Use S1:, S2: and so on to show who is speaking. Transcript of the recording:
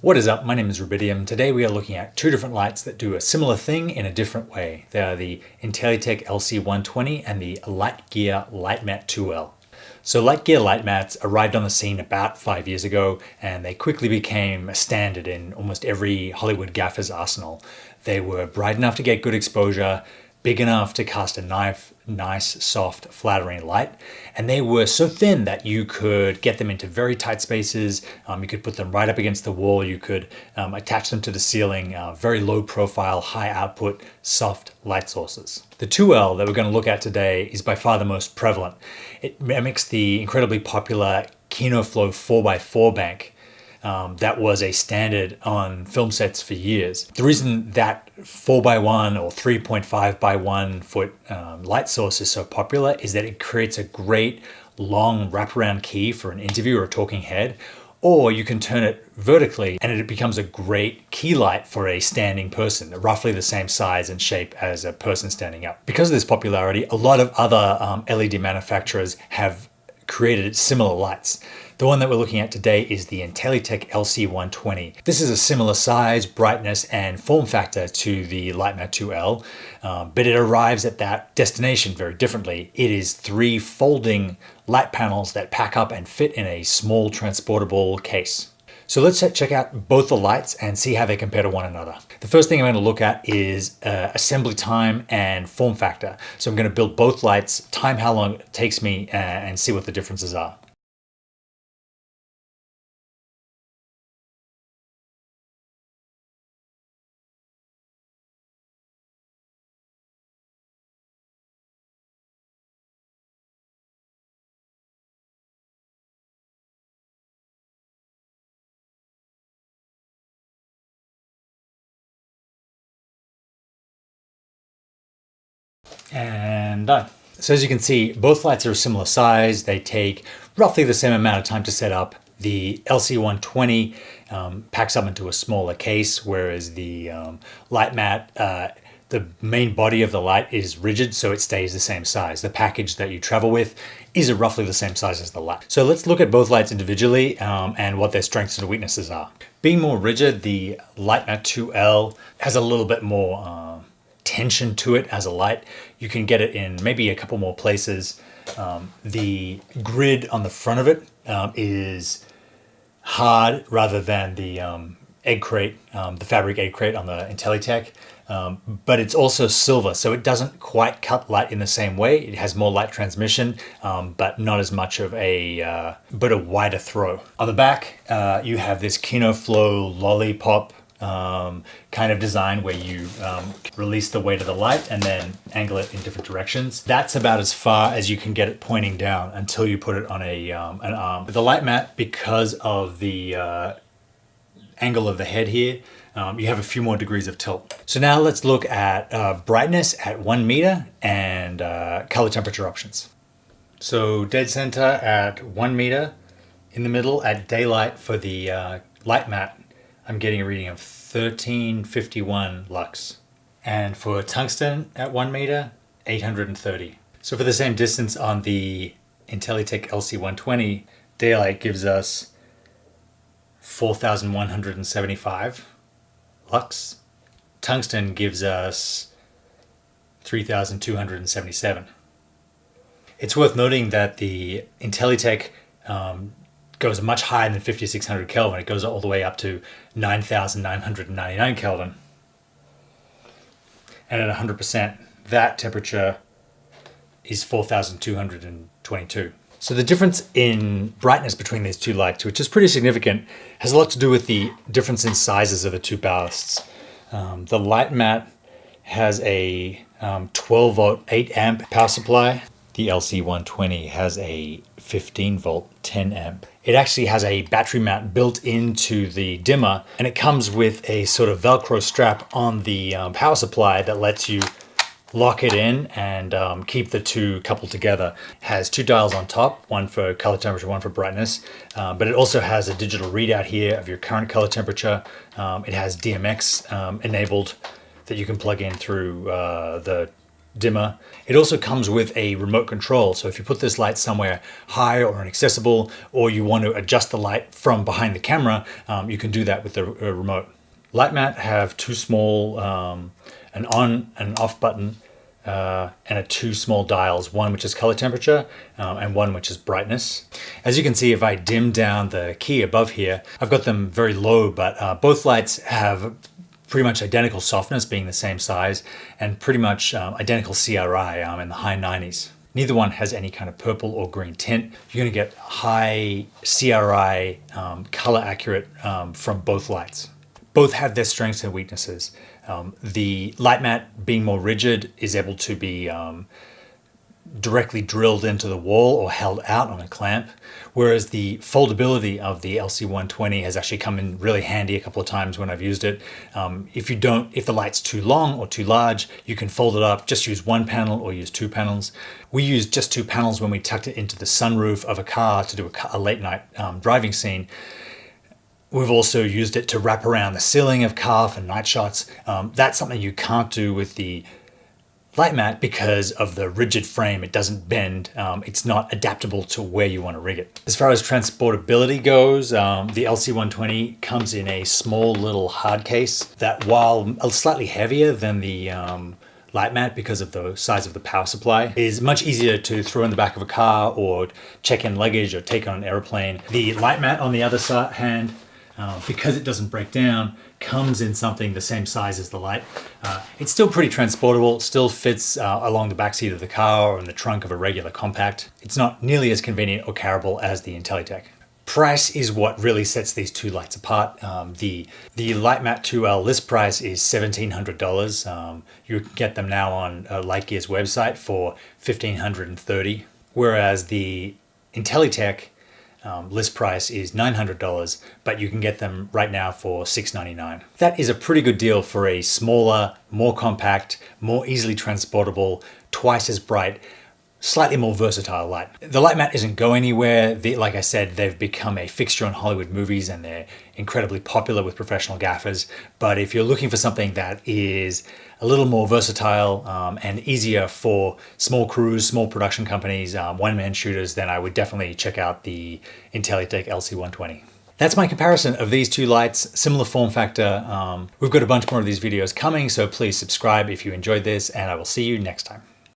S1: What is up? My name is Rubidium. Today we are looking at two different lights that do a similar thing in a different way. They are the Intellytech LC-120 and the Litegear Litemat 2L. So Litegear Litemats arrived on the scene about 5 years ago, and they quickly became a standard in almost every Hollywood gaffer's arsenal. They were bright enough to get good exposure, big enough to cast a nice, soft, flattering light, and they were so thin that you could get them into very tight spaces. You could put them right up against the wall. You could attach them to the ceiling. Very low profile, high output, soft light sources. The 2L that we're going to look at today is by far the most prevalent. It mimics the incredibly popular KinoFlow 4x4 bank. That was a standard on film sets for years. The reason that 4x1 or 3.5x1 foot light source is so popular is that it creates a great long wraparound key for an interview or a talking head, or you can turn it vertically and it becomes a great key light for a standing person, roughly the same size and shape as a person standing up. Because of this popularity, a lot of other LED manufacturers have created similar lights. The one that we're looking at today is the Intellytech LC-120. This is a similar size, brightness, and form factor to the Litemat 2L, but it arrives at that destination very differently. It is 3 folding light panels that pack up and fit in a small transportable case. So let's check out both the lights and see how they compare to one another. The first thing I'm going to look at is assembly time and form factor. So I'm going to build both lights, time how long it takes me, and see what the differences are. And done. So as you can see, both lights are a similar size. They take roughly the same amount of time to set up. The LC-120 packs up into a smaller case, whereas the Litemat, the main body of the light is rigid, so it stays the same size. The package that you travel with is roughly the same size as the light. So let's look at both lights individually and what their strengths and weaknesses are. Being more rigid, the Litemat 2L has a little bit more tension to it as a light. You can get it in maybe a couple more places. The grid on the front of it is hard rather than the egg crate, the fabric egg crate on the Intellytech. But it's also silver, so it doesn't quite cut light in the same way. It has more light transmission, but not as much of a, but a wider throw. On the back, you have this KinoFlow lollipop kind of design where you release the weight of the light and then angle it in different directions. That's about as far as you can get it pointing down until you put it on an arm. The Litemat, because of the angle of the head here, you have a few more degrees of tilt. So now let's look at brightness at 1 meter and color temperature options. So dead center at 1 meter, in the middle at daylight for the Litemat, I'm getting a reading of 1351 lux. And for tungsten at 1 meter, 830. So for the same distance on the Intellytech LC-120, daylight gives us 4175 lux. Tungsten gives us 3277. It's worth noting that the Intellytech goes much higher than 5600 Kelvin. It goes all the way up to 9999 Kelvin. And at 100%, that temperature is 4222. So the difference in brightness between these two lights, which is pretty significant, has a lot to do with the difference in sizes of the two ballasts. The Litemat has a 12 volt 8 amp power supply. The LC-120 has a 15 volt 10 amp. It actually has a battery mount built into the dimmer, and it comes with a sort of Velcro strap on the power supply that lets you lock it in and keep the two coupled together. It has 2 dials on top, one for color temperature, one for brightness, but it also has a digital readout here of your current color temperature. It has DMX enabled that you can plug in through the dimmer. It also comes with a remote control. So if you put this light somewhere high or inaccessible, or you want to adjust the light from behind the camera, you can do that with the remote. Litemat have two small, an on and off button, and two small dials, one which is color temperature and one which is brightness. As you can see, if I dim down the key above here, I've got them very low, but both lights have pretty much identical softness, being the same size, and pretty much identical CRI in the high 90s. Neither one has any kind of purple or green tint. You're going to get high CRI color accurate from both lights. Both have their strengths and weaknesses. The Litemat, being more rigid, is able to be directly drilled into the wall or held out on a clamp, whereas the foldability of the LC-120 has actually come in really handy a couple of times when I've used it. If the light's too long or too large, you can fold it up, just use one panel or use two panels. We used just two panels when we tucked it into the sunroof of a car to do a late night driving scene. We've also used it to wrap around the ceiling of car for night shots. That's something you can't do with the Litemat because of the rigid frame. It doesn't bend. It's not adaptable to where you want to rig it. As far as transportability goes, the LC-120 comes in a small little hard case that, while slightly heavier than the Litemat because of the size of the power supply, is much easier to throw in the back of a car or check in luggage or take on an airplane. The Litemat, on the other hand, because it doesn't break down, comes in something the same size as the light. It's still pretty transportable, still fits along the back seat of the car or in the trunk of a regular compact. It's not nearly as convenient or carryable as the Intellytech. Price is what really sets these two lights apart. The Litemat 2L list price is $1,700. You can get them now on Litegear's website for $1,530, whereas the Intellytech list price is $900, but you can get them right now for $699. That is a pretty good deal for a smaller, more compact, more easily transportable, twice as bright, slightly more versatile light. The Litemat doesn't go anywhere. Like I said, they've become a fixture in Hollywood movies and they're incredibly popular with professional gaffers. But if you're looking for something that is a little more versatile and easier for small crews, small production companies, one-man shooters, then I would definitely check out the Intellytech LC-120. That's my comparison of these two lights, similar form factor. We've got a bunch more of these videos coming, so please subscribe if you enjoyed this, and I will see you next time.